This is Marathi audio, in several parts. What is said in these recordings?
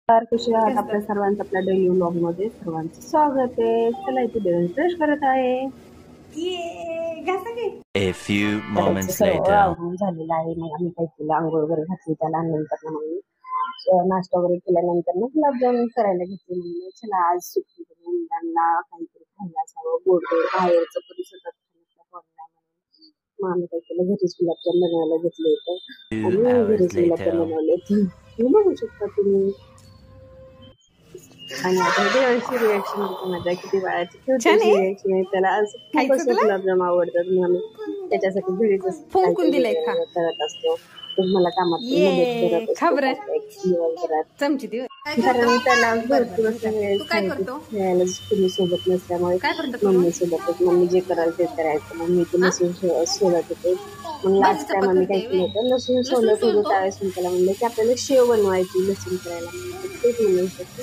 कशी आहात? आपल्या सर्वांचं आपल्या डेली व्लॉग मध्ये सर्वांचं स्वागत आहे. चला इथे देव फ्रेश करत आहे. A few moments सर्व later. आवरून झालेलं आहे. मग आम्ही काय केलं, आंघोळ वगैरे घातली त्याला. नंतर मग नाश्ता वगैरे केल्यानंतर मग गुलाबजामुन करायला घेतले. म्हणलं चला आज सुट्टी मुलांना काहीतरी खायला असावं, गोड गोड बाहेरचं कधी सतत मग आम्ही काय केलं, घरीच गुलाबजाम बनवायला घेतले होते 2 आणि hours घरीच गुलाबजाम later. बनवले. हे बघू शकता तुम्ही. आणि आता देवांची रिएक्शन बघू माझ्या, किती बाळाची छोटीशी रिएक्शन आहे. त्याला आज खूप असं गुलाबजाम आवडतात म्हणून आम्ही त्याच्यासाठी घरीच करत असतो. मला कामात मदत करत असतो कारण त्याला भरपूर असं वेळ खेळायला कुणी सोबत नसल्यामुळे मम्मी सोबतच मम्मी जे कराल ते करायचं. मग मी ते लसूण सोलत होते. मग लास्ट टाइम आम्ही काय केलं होतं, लसूण सोलत होतो त्यावेळेस मी त्याला म्हणलं की आपल्याला शेव बनवायची लसूण करायला. तेच म्हणू शकतो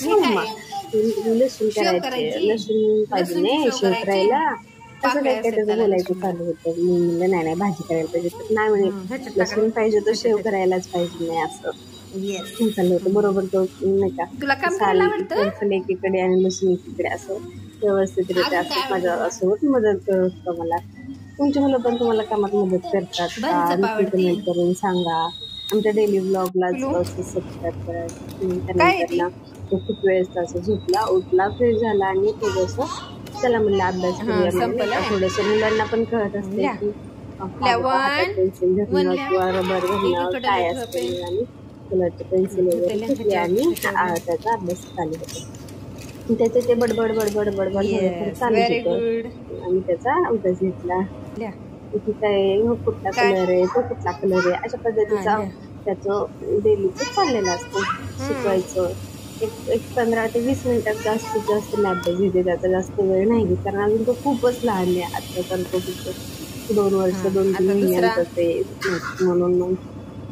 लसूण करायचे, लसूण पाहिजे नाही शेव करायला. असं काय काय त्याचं बोलायचं चालू होतं. मी म्हणलं नाही भाजी करायला पाहिजे. तर नाही म्हणे लसूण पाहिजे तर शेव करायलाच पाहिजे नाही असं चाललं होतं. बरोबर तो नाही का साल एकीकडे आणि लसूण एकीकडे असं व्यवस्थितरित्या असं माझ्या सोबत मदत करत मला. तुमची मुलं पण तुम्हाला कामात मदत करतात का? नक्की कमेंट करून सांगा. आमच्या डेली ब्लॉगला सबस्क्राईब करा. त्यानंतर ना तो खूप वेळेस असं झोपला, उठला, फ्रेश झाला आणि थोडंसं चला म्हणलं अभ्यास करूया. थोडस मुलांना पण कळत असते की पेन्सिल धरणं किंवा रबर धरणं काय असते. आणि कलरचे पेन्सिल वगैरे घेतले आणि त्याचा अभ्यास चालू होता. त्याचे ते बडबड बडबड बडबड चालू होतं आणि त्याचा अभ्यास घेतला. किती काय कुठला कलर आहे, तो कुठला कलर आहे, अशा पद्धतीचा त्याचं डेलीच चाललेलं असतं. शिकवायचं एक 15 ते 20 मिनिटात जास्तीत जास्त मी अभ्यास घेते. त्याचा जास्त वेळ नाही घेत कारण अजून तो खूपच लहान आहे. आता करतो 2 वर्ष 2-3 महिन्यांचाच आहे म्हणून मग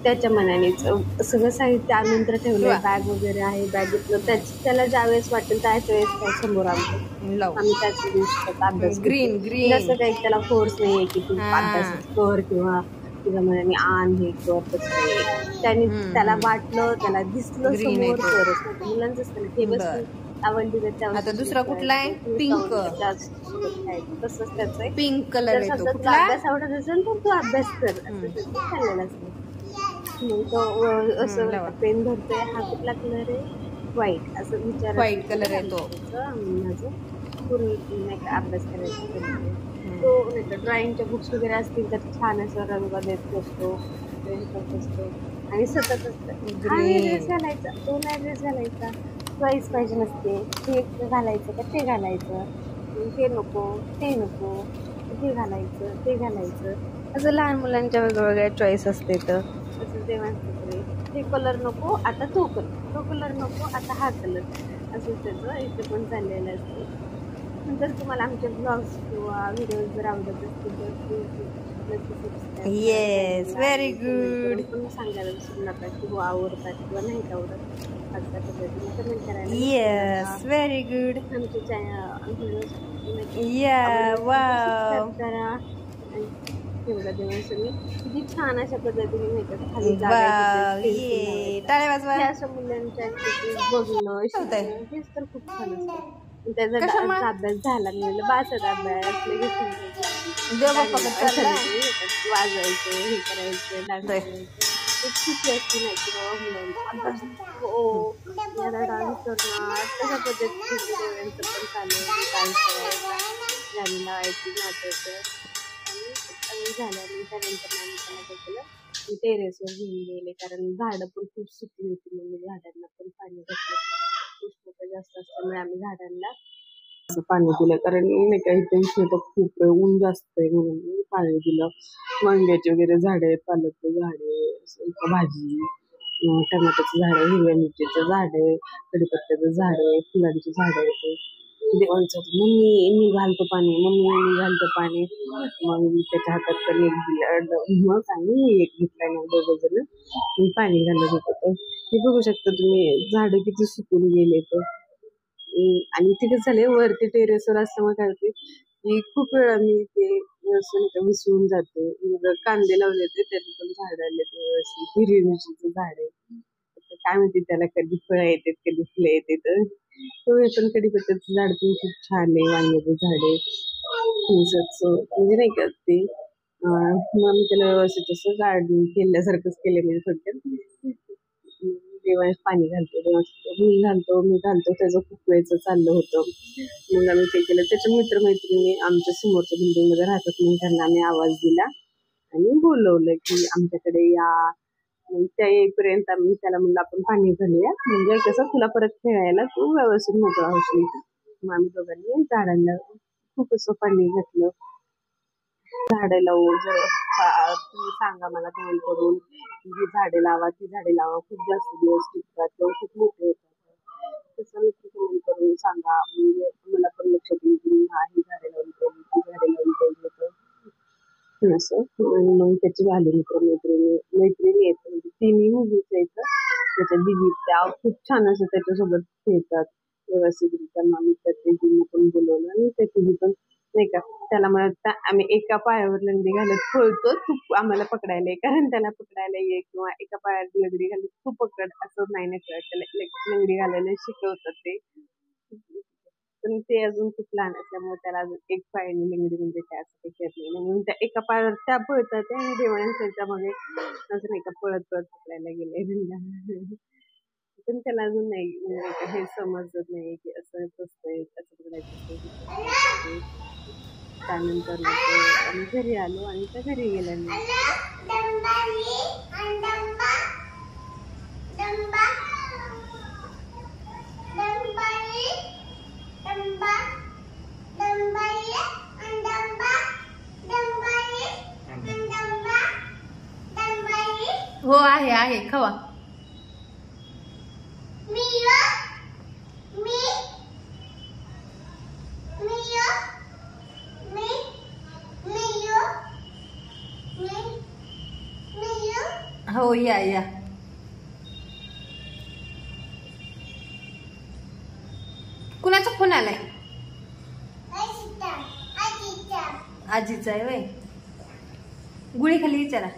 त्याच्या मनानेच सगळं साहित्य आणून तर ठेवलंय. बॅग वगैरे आहे, बॅगेतलं त्याला ज्या वेळेस वाटेल त्याच वेळेस काय समोर आणतो आम्ही त्याच दिवशी अभ्यास घेतो. जसं काही त्याला फोर्स नाहीये की तू अभ्यास कर किंवा तुझ्या मनाने आण हे कर तसं. त्याने त्याला वाटलं, त्याला दिसलं समोर तरच. मुलांचं असतं ना, हे वस्तू आवडली तर त्या आता दुसरा कुठला आहे? पिंक. तसंच त्याचं आहे. पिंक कलर आहे तो. तुला अभ्यास आवडत असेल तर तू अभ्यास कर असं त्याचं चाललेलं असतं. मग तो असं पेन धरतोय, हा कुठला कलर आहे? व्हाईट असं विचार. व्हाईट कलर आहे तो. माझं पूर्ण नाही का अभ्यास करायचा तो नाही का ड्रॉइंगच्या बुक्स वगैरे असतील तर छान असं रंग देत असतो, करत असतो आणि सतत असतं हा ड्रेस घालायचा, तो नाही ड्रेस घालायचा, चॉईस पाहिजे नसते. हे घालायचं का ते घालायचं, ते नको ते नको, हे घालायचं ते घालायचं, असं लहान मुलांच्या वेगवेगळ्या चॉईस असते. तर असं जेव्हा हे कलर नको आता तो कलर नको आता हा कलर, असं त्याचं इथे पण चाललेलं असतं. जर तुम्हाला आमचे ब्लॉग्स किंवा व्हिडिओज जर आवडत असतील तर येस, व्हेरी गुड. पण सांगायला विसरू नका की हो आवडतात किंवा नाही आवडत. अशा पद्धतीने कमेंट करायला. Yes, very good. आमचे व्हिडिओज करा. तेवढा दिवस किती छान अशा पद्धतीने माहिती खाली अशा मुलांच्या बघणं हेच तर खूप छान असतं. त्याचा अभ्यास झाला म्हणलं बासत अभ्यास वाजवायचं हे करायचं डान्स करायचं. एक खुशी असते नाही की बाबा मुलांना डान्स करणार तशा पद्धतीने देवांचं पण चालू डान्स करायचा, गाणी लावायची, नाचायचं. आणि झालं त्यानंतर आम्ही त्याला काय केलं, टेरेसवर घेऊन गेले कारण झाडं पण खूप सुकली होती. म्हणजे झाडांना पण पाणी घातलं. उष्णता जास्त असल्यामुळे आम्ही झाडांना असं पाणी दिलं कारण नाही का इथे उष्णता खूप ऊन जास्त आहे म्हणून पाणी दिलं. वांग्याचे वगैरे झाडे आहेत, पालकचे झाडे, भाजी, टमाट्याचं झाड, हिरव्या मिरचीचं झाड आहे, कढीपत्त्याचं झाड आहे, फुलांची झाडं आहेत. देवांचं मम्मी घालतो पाणी, मम्मी घालतो पाणी. मग त्याच्या हातात पण एक दिलं मग आणि एक घेतला ना दोघं जण पाणी घालत होतं. हे बघू शकता तुम्ही झाडं किती सुकून गेले. तर आणि तिथे झाले वरती टेरेसवर असल्यामुळे काय होते की खूप वेळा मी ते विसरून जाते. कांदे लावले होते त्याचे पण झाड आले व्यवस्थित, हिरवी मिरचीचं झाड आहे काय माहिती त्याला कधी फळं येतात कधी फुलं येतात. तो हे पण कडीपत्त्याचं झाड पण खूप छान आहे. वांग्याचं झाड आहे म्हणजे नाही का ते मग मी त्याला व्यवस्थित असं गार्डनिंग केल्यासारखंच केलं म्हणजे थोडक्यात. जेव्हा पाणी घालतो तेव्हा मी घालतो त्याचं खूप वेळचं चाललं होतं. मग आम्ही ते केलं. त्याच्या मित्रमैत्रिणी आमच्या समोरच्या बिल्डिंगमध्ये राहतात म्हणून त्यांना आम्ही आवाज दिला आणि बोलवलं की आमच्याकडे या. मग त्या येईपर्यंत आम्ही त्याला म्हणलं आपण पाणी घालूया म्हणजे कसं तुला परत खेळायला तू व्यवस्थित मोकळा होशील. मग आम्ही दोघांनी झाडांना खूप असं पाणी घातलं. झाडे लावून तुम्ही सांगा मला कमेंट करून जी झाडे लावा ती झाडे लावा खूप जास्त दिवस टिकतात किंवा खूप मोठे होतात तसं मी कमेंट करून सांगा म्हणजे मला पण लक्षात येईल की हा ही झाडे लावली पाहिजे ती झाडे लावली पाहिजे असं. आणि मग त्याची झाली मैत्रिणी आहेत म्हणजे तिन्ही मुलीच आहेत. त्याच्या दिदी त्या खूप छान असं त्याच्यासोबत खेळतात व्यवस्थितरित्या. मग मी त्या तिघींना पण बोलवलं आणि त्या तिघी पण नाही का त्याला म्हणत आम्ही एका पायावर लंगडी घालत पळतो तू आम्हाला पकडायला ये कारण त्याला पकडायला ये किंवा एका पायावर लंगडी घालत तू पकड असं नाही कळत त्याला लंगडी घालायला शिकवतात ते. पण ते अजून खूप लहान असल्यामुळे त्याला अजून एक पायाने लंगडी म्हणजे काय असं काही कळत नाही म्हणून त्या एका पायावर त्या पळतात आणि देवांच्या मध्ये असं नाही का पळत पकडायला गेले. पण त्याला अजून नाही म्हणजे हे समजत नाही की असं असतंय असं पकडायचं. त्यानंतर आम्ही घरी आलो आणि त्या घरी गेल्यानंतर हो आहे खवा. हो या. कुणाचा फोन आलाय? आजीचा आहे वय. गुळी खाली विचारा.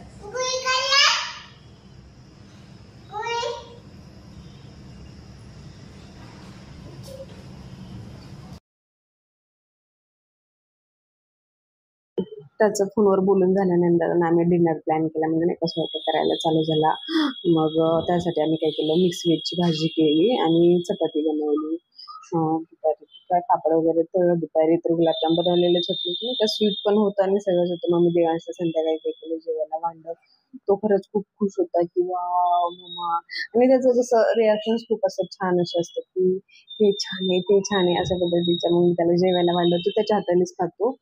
त्याचं फोनवर बोलून झाल्यानंतर आम्ही डिनर प्लॅन केला म्हणजे नाही कसं करायला चालू झाला. मग त्यासाठी आम्ही काय केलं मिक्स व्हेजची भाजी केली आणि चपाती बनवली. दुपारी काय पापड वगैरे तर दुपारी तर गुलाबजाम बनवलेलेच होते नाही का स्वीट पण होतं आणि सगळंच होतं. मग मी देवांच्या संध्याकाळी काय केलं जेवायला वाढलं. तो खरंच खूप खुश होता की वा मम्मा. आणि त्याचं जसं रिॲक्शन्स खूप असं छान असे असतात की हे छान आहे ते छान आहे अशा पद्धतीच्या. मग त्याला जेवायला वाढलं तो त्याच्या हातानेच खातो.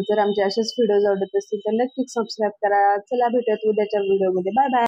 जर आमचे असेच व्हिडिओज आवडत असतील तर नक्कीच सबस्क्राईब करा. चला भेटूयात उद्याच्या व्हिडिओमध्ये. Bye bye.